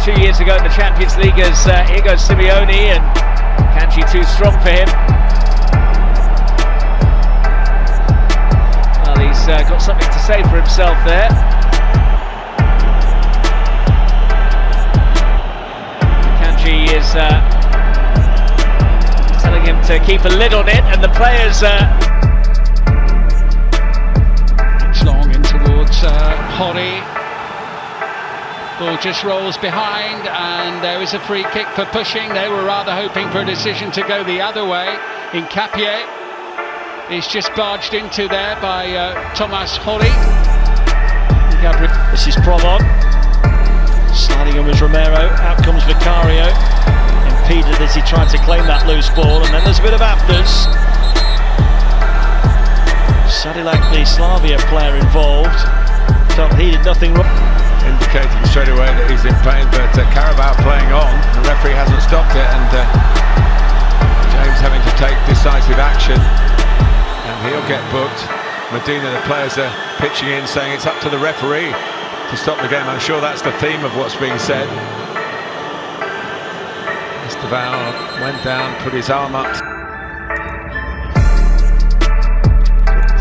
2 years ago in the Champions League as here goes Simeone, and Kanji too strong for him. Well, he's got something to say for himself there. Kanji is telling him to keep a lid on it, and the players it's long in towards Hori. Ball just rolls behind, and there is a free kick for pushing. They were rather hoping for a decision to go the other way. Incapié is just barged into there by Thomas Hori. This is Provon. Sliding him as Romero. Out comes Vicario. Impeded as he tried to claim that loose ball, and then there's a bit of afters. Sadilek, the Slavia player involved, felt he did nothing wrong. Indicating straight away that he's in pain, but Carabao playing on, the referee hasn't stopped it, and James having to take decisive action, and he'll get booked. Medina, the players are pitching in saying it's up to the referee to stop the game. I'm sure that's the theme of what's being said. Esteban went down, put his arm up.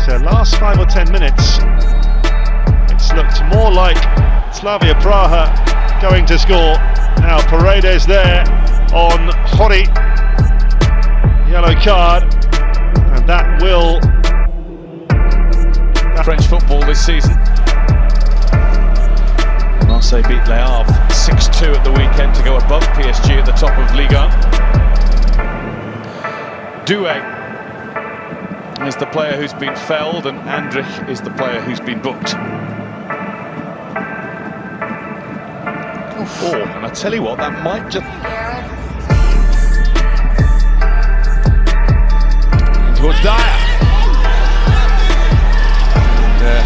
But last 5 or 10 minutes, it's looked more like Slavia Praha going to score. Now Paredes there on Hori, yellow card, and that will... French football this season. Marseille beat Le Havre 6-2 at the weekend to go above PSG at the top of Ligue 1. Doué is the player who's been felled, and Andrich is the player who's been booked. Oh, and I tell you what, that might just... In towards Dyer. And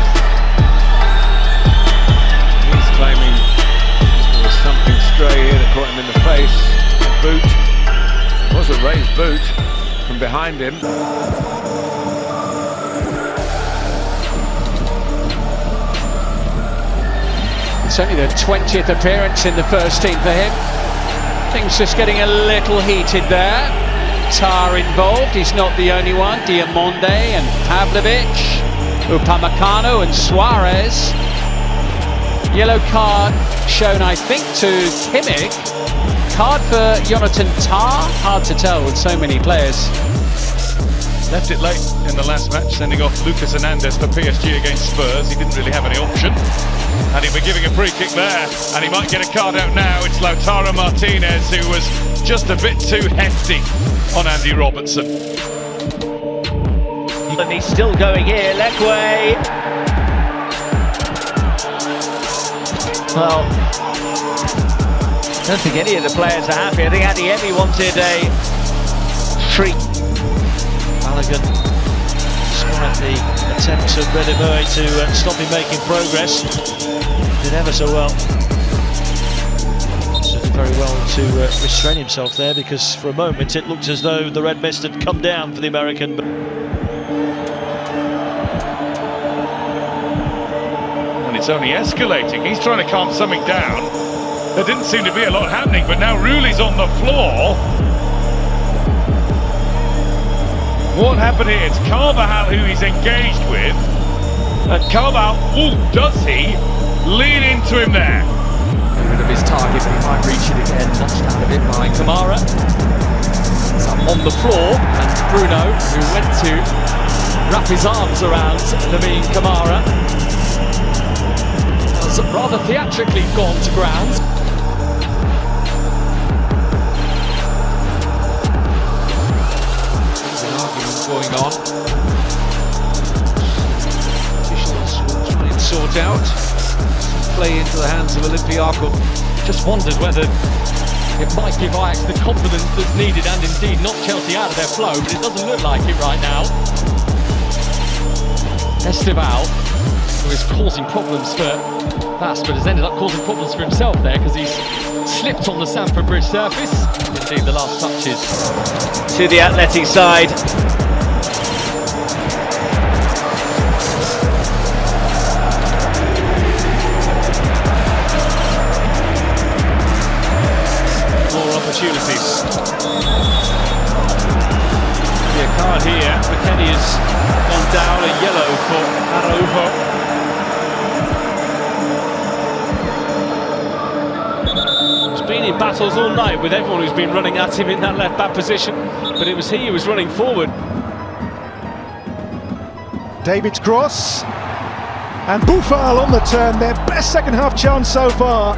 he's claiming there was something stray here that caught him in the face. A boot. It was a raised boot from behind him. It's only the 20th appearance in the first team for him. Things just getting a little heated there. Tar involved, he's not the only one. Diamonde and Pavlovic, Upamecano and Suarez. Yellow card shown, I think, to Kimmich. Card for Jonathan Tah. Hard to tell with so many players. Left it late in the last match, sending off Lucas Hernandez for PSG against Spurs. He didn't really have any option, and he'll be giving a free kick there, and he might get a card out now. It's Lautaro Martinez, who was just a bit too hefty on Andy Robertson. And he's still going here, Lekwe. Well, I don't think any of the players are happy. I think Adeyemi wanted a free. Balogun, despite the attempts of Bedemoy to stop him making progress, did ever so well. So did very well to restrain himself there, because for a moment it looked as though the red mist had come down for the American. And it's only escalating. He's trying to calm something down. There didn't seem to be a lot happening, but now Ruli's on the floor. What happened here? It's Carvajal who he's engaged with, and Carvajal, does he lean into him there? Rid of his target, but he might reach it again. Notched out a bit by Kamara. So on the floor, and Bruno, who went to wrap his arms around Lamine Kamara, has rather theatrically gone to ground. Going on. Officials will try and sort out play into the hands of Olympiacos. Just wondered whether it might give Ajax the confidence that's needed, and indeed knock Chelsea out of their flow, but it doesn't look like it right now. Esteban, who is causing problems for Vas, but has ended up causing problems for himself there, because he's slipped on the Stamford Bridge surface. Indeed, the last touches To the Athletic side. opportunities. Be a card here. McKennie has gone down, a yellow for Araujo. Been in battles all night with everyone who's been running at him in that left back position, but it was he who was running forward. David's cross and Boufal on the turn, their best second half chance so far.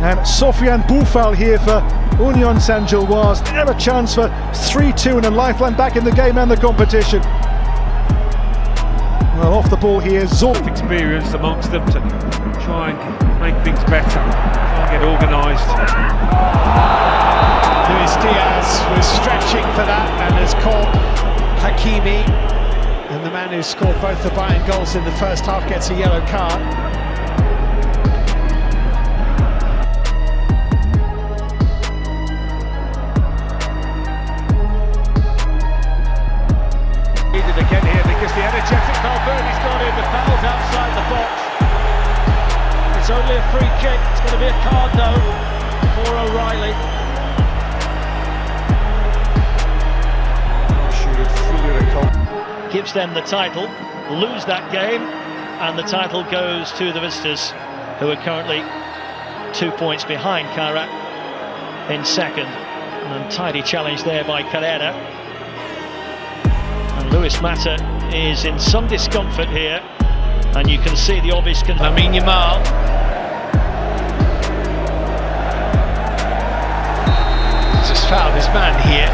And Sofiane Boufal here for Union Saint-Gilloise. They have a chance for 3-2 and a lifeline back in the game and the competition. Well, off the ball here, Zorf. Experience amongst them to try and make things better, try and get organised. Luis Diaz was stretching for that and has caught Hakimi, and the man who scored both the Bayern goals in the first half gets a yellow card. Needed again here because the energetic Valverde's gone in, the foul's outside the box. It's only a free kick, it's going to be a card though for O'Reilly. Gives them the title, lose that game, and the title goes to the visitors, who are currently 2 points behind Cara in second. An untidy challenge there by Carrera. And Luis Mata is in some discomfort here, and you can see the obvious. Lamine Yamal. He's just fouled his man here,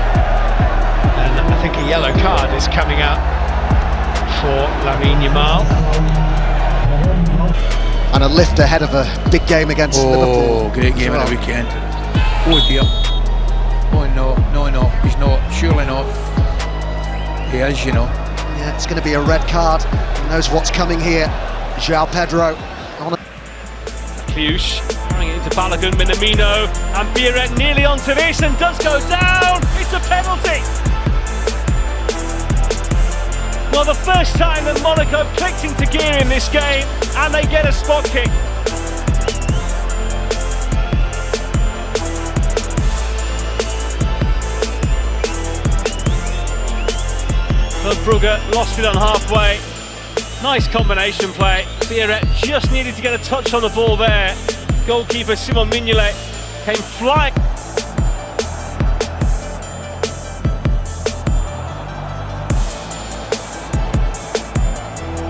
and I think a yellow card is coming out for Lamine Yamal. And a lift ahead of a big game against Liverpool. Oh, great game of the weekend. Oh dear. Oh no, he's not, surely not. He is, you know. Yeah, it's going to be a red card. He knows what's coming here. João Pedro. Kliush throwing it into Balogun, Minamino, and Biarritz nearly onto this and does go down. It's a penalty. Well, the first time that Monaco clicked into gear in this game, and they get a spot kick. But Brugge lost it on halfway. Nice combination play. Biarritz just needed to get a touch on the ball there. Goalkeeper Simon Mignolet came flying.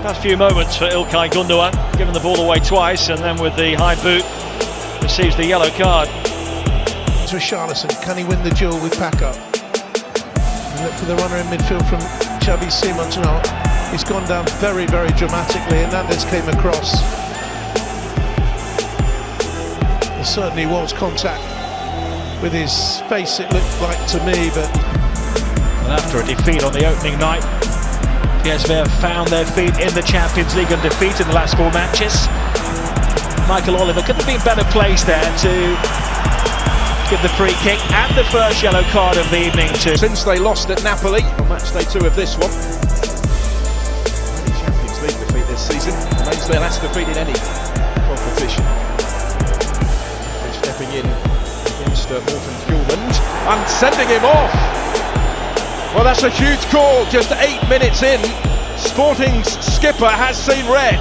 Last few moments for Ilkay Gundogan, giving the ball away twice, and then with the high boot receives the yellow card. To Richarlison, can he win the duel with Paco? And look for the runner in midfield from Xavi Simons. No, he's gone down very, very dramatically. Hernandez came across. There certainly was contact with his face, it looked like to me, but... And after a defeat on the opening night, PSV have found their feet in the Champions League and defeat in the last 4 matches. Michael Oliver couldn't have been better placed there to give the free kick and the first yellow card of the evening to... Since they lost at Napoli on match day 2 of this one. Only Champions League defeat this season, remains their last defeat in any competition. And stepping in against Morten Fjordland and sending him off. Well, that's a huge call, just 8 minutes in. Sporting's skipper has seen red.